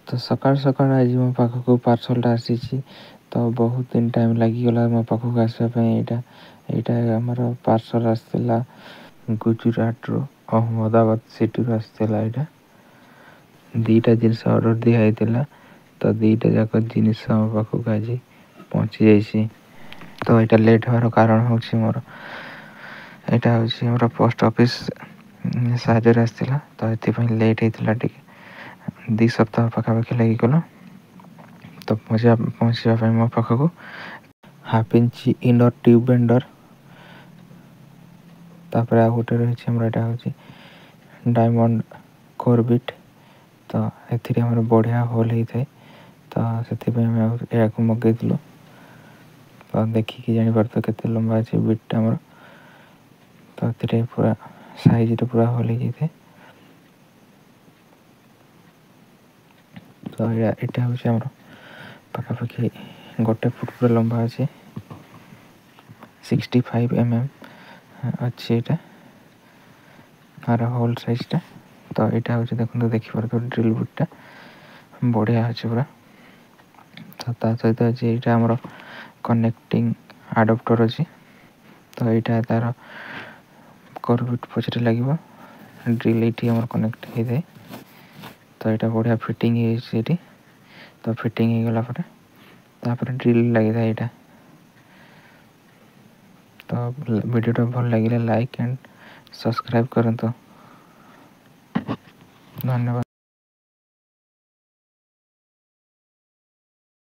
तो सकाळ सकाळ आज मो पाखक पार्सलटा आसी तो बहुत दिन टाइम लगिगला मो पाखक आसवाई यहाँ आमर पार्सल आसला गुजरात रो अहमदाबाद सिटी रो आसला यहाँ दीटा जिनस ऑर्डर दिखाई तो दीटा जाक जिनस मो पाखक आज पहुँची जाइए। तो यहाँ लेट होवार कारण हूँ मोर यहाँ हूँ मोर पोस्ट ऑफिस साहय आसला तो ये लेट होता टे 2 सप्ताह पाखापाखि लगिगला तो पहुँचापी मो पाखक half inch inner tube bender तापर आ गोटे रही हूँ डायमंड कोरबिट तो ये बढ़िया होल होता है तो से मगेलु तो देखिकी जापर तो केते लंबा अच्छे बिटा मोर तो पूरा साइज पूरा होल हो जाए तो यहाँ हूँ पाखापाखि 1 फुट पूरा लंबा अच्छे 65 mm अच्छे यहाँ आर होल साइजटा तो यहाँ हूँ देखो देखिपार ड्रिल बुटा बढ़िया अच्छे पूरा तो सहित अच्छे यहाँ आमर कनेक्टिंग आडाप्टर अच्छी तो यहाँ तार कर्बिट पचरे लगे ड्रिल ये कनेक्ट होता है तो यहाँ बढ़िया फिटिंग है तो फिटिंग हो गला ड्रिल लगी था यहाँ तो वीडियो भल लगे लाइक एंड सब्सक्राइब करंतु धन्यवाद।